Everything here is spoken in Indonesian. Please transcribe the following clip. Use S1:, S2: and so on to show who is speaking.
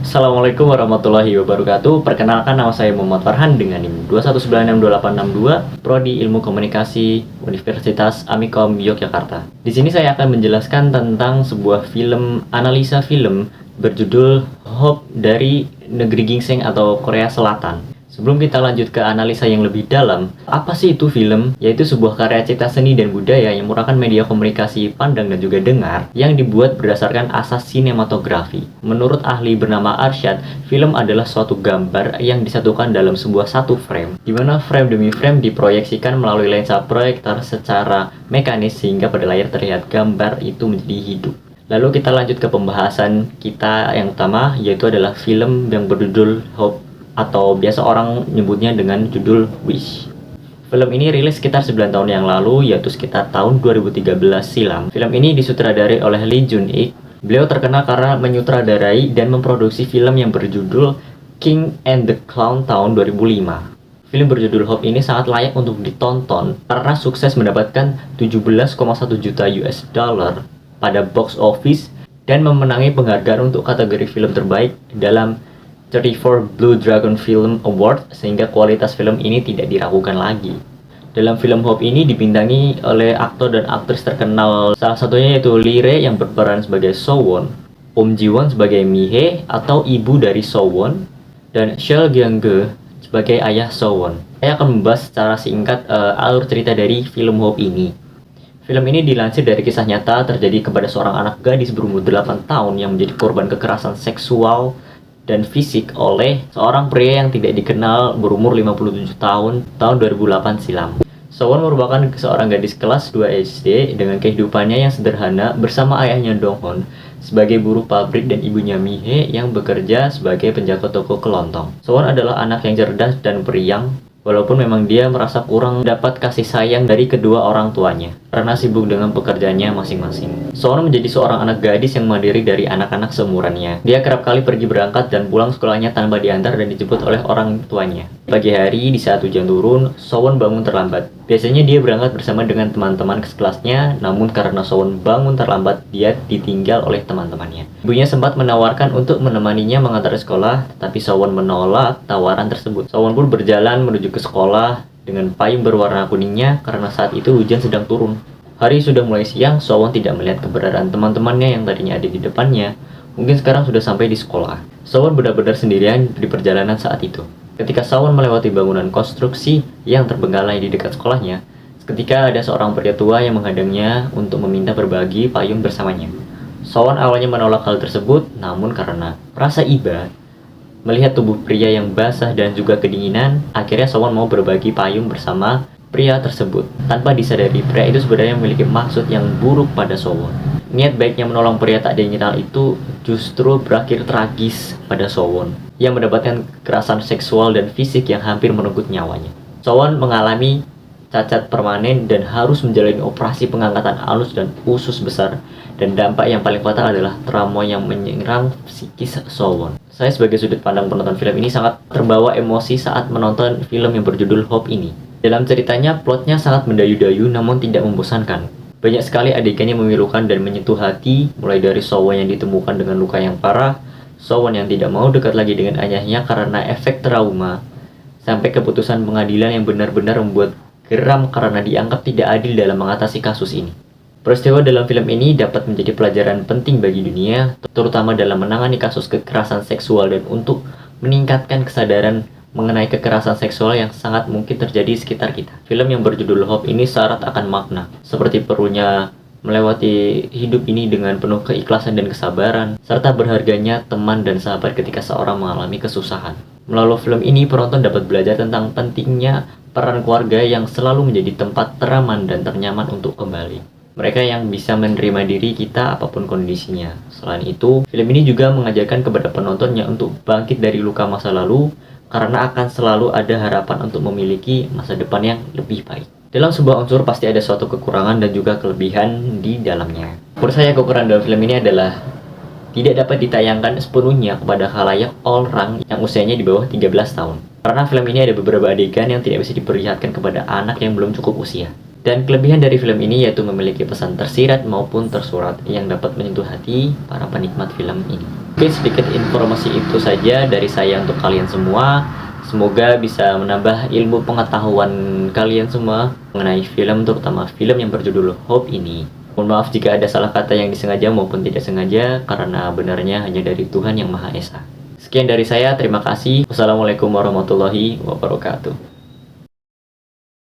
S1: Assalamualaikum warahmatullahi wabarakatuh. Perkenalkan, nama saya Muhammad Farhan dengan NIM 2196282, Prodi Ilmu Komunikasi Universitas Amikom Yogyakarta. Di sini saya akan menjelaskan tentang sebuah film analisa film berjudul Hope dari Negeri Ginseng atau Korea Selatan. Sebelum kita lanjut ke analisa yang lebih dalam, apa sih itu film? Yaitu sebuah karya cipta seni dan budaya yang merupakan media komunikasi pandang dan juga dengar yang dibuat berdasarkan asas sinematografi. Menurut ahli bernama Arsyad, film adalah suatu gambar yang disatukan dalam sebuah satu frame, di mana frame demi frame diproyeksikan melalui lensa proyektor secara mekanis sehingga pada layar terlihat gambar itu menjadi hidup. Lalu kita lanjut ke pembahasan kita yang utama, yaitu adalah film yang berjudul Hope, atau biasa orang nyebutnya dengan judul Wish. Film ini rilis sekitar 9 tahun yang lalu, yaitu sekitar tahun 2013 silam. Film ini disutradarai oleh Lee Jun-ik. Beliau terkenal karena menyutradarai dan memproduksi film yang berjudul King and the Clown tahun 2005. Film berjudul Hope ini sangat layak untuk ditonton karena sukses mendapatkan 17,1 juta US dollar pada box office dan memenangi penghargaan untuk kategori film terbaik dalam 34 Blue Dragon Film Award, sehingga kualitas film ini tidak diragukan lagi. Dalam film Hope ini dibintangi oleh aktor dan aktris terkenal, salah satunya yaitu Lee Rae yang berperan sebagai So-won, Ji Won sebagai Mi-hee atau ibu dari So-won, dan Seo Gyung-ge sebagai ayah So-won. Saya akan membahas secara singkat alur cerita dari film Hope ini. Film ini dilansir dari kisah nyata terjadi kepada seorang anak gadis berumur 8 tahun yang menjadi korban kekerasan seksual dan fisik oleh seorang pria yang tidak dikenal berumur 57 tahun 2008 silam. So-won merupakan seorang gadis kelas 2 SD dengan kehidupannya yang sederhana bersama ayahnya Dong-hon sebagai buruh pabrik dan ibunya Mi-hee yang bekerja sebagai penjaga toko kelontong. So-won adalah anak yang cerdas dan periang, walaupun memang dia merasa kurang dapat kasih sayang dari kedua orang tuanya karena sibuk dengan pekerjaannya masing-masing. So-won menjadi seorang anak gadis yang mandiri dari anak-anak seumurannya. Dia kerap kali pergi berangkat dan pulang sekolahnya tanpa diantar dan dijemput oleh orang tuanya. Pagi hari di saat hujan turun, So-won bangun terlambat. Biasanya dia berangkat bersama dengan teman-teman sekelasnya, namun karena So-won bangun terlambat, dia ditinggal oleh teman-temannya. Ibunya sempat menawarkan untuk menemaninya mengantar sekolah, tetapi So-won menolak tawaran tersebut. So-won pun berjalan menuju ke sekolah dengan payung berwarna kuningnya karena saat itu hujan sedang turun. Hari sudah mulai siang, So-won tidak melihat keberadaan teman-temannya yang tadinya ada di depannya. Mungkin sekarang sudah sampai di sekolah. So-won benar-benar sendirian di perjalanan saat itu. Ketika So-won melewati bangunan konstruksi yang terbengkalai di dekat sekolahnya, ketika ada seorang pria tua yang menghadangnya untuk meminta berbagi payung bersamanya. So-won awalnya menolak hal tersebut, namun karena rasa iba melihat tubuh pria yang basah dan juga kedinginan, akhirnya So-won mau berbagi payung bersama pria tersebut. Tanpa disadari, pria itu sebenarnya memiliki maksud yang buruk pada So-won. Niat baiknya menolong pria tak dikenal itu justru berakhir tragis pada So-won yang mendapatkan kekerasan seksual dan fisik yang hampir merenggut nyawanya. So-won mengalami cacat permanen dan harus menjalani operasi pengangkatan alus dan usus besar, dan dampak yang paling fatal adalah trauma yang menyerang psikis So-won. Saya sebagai sudut pandang penonton film ini sangat terbawa emosi saat menonton film yang berjudul Hope ini. Dalam ceritanya, plotnya sangat mendayu-dayu namun tidak membosankan. Banyak sekali adegan yang memilukan dan menyentuh hati, mulai dari So-won yang ditemukan dengan luka yang parah, So-won yang tidak mau dekat lagi dengan ayahnya karena efek trauma, sampai keputusan pengadilan yang benar-benar membuat geram karena dianggap tidak adil dalam mengatasi kasus ini. Peristiwa dalam film ini dapat menjadi pelajaran penting bagi dunia, terutama dalam menangani kasus kekerasan seksual dan untuk meningkatkan kesadaran mengenai kekerasan seksual yang sangat mungkin terjadi di sekitar kita. Film yang berjudul Hope ini syarat akan makna, seperti perlunya melewati hidup ini dengan penuh keikhlasan dan kesabaran, serta berharganya teman dan sahabat ketika seorang mengalami kesusahan. Melalui film ini, penonton dapat belajar tentang pentingnya peran keluarga yang selalu menjadi tempat teraman dan ternyaman untuk kembali. Mereka yang bisa menerima diri kita apapun kondisinya. Selain itu, film ini juga mengajarkan kepada penontonnya untuk bangkit dari luka masa lalu, karena akan selalu ada harapan untuk memiliki masa depan yang lebih baik. Dalam sebuah unsur pasti ada suatu kekurangan dan juga kelebihan di dalamnya. Menurut saya kekurangan dalam film ini adalah tidak dapat ditayangkan sepenuhnya kepada khalayak orang yang usianya di bawah 13 tahun. Karena film ini ada beberapa adegan yang tidak bisa diperlihatkan kepada anak yang belum cukup usia. Dan kelebihan dari film ini yaitu memiliki pesan tersirat maupun tersurat yang dapat menyentuh hati para penikmat film ini. Oke, sedikit informasi itu saja dari saya untuk kalian semua. Semoga bisa menambah ilmu pengetahuan kalian semua mengenai film, terutama film yang berjudul Hope ini. Mohon maaf jika ada salah kata yang disengaja maupun tidak sengaja, karena benarnya hanya dari Tuhan Yang Maha Esa. Sekian dari saya, terima kasih. Wassalamualaikum warahmatullahi wabarakatuh.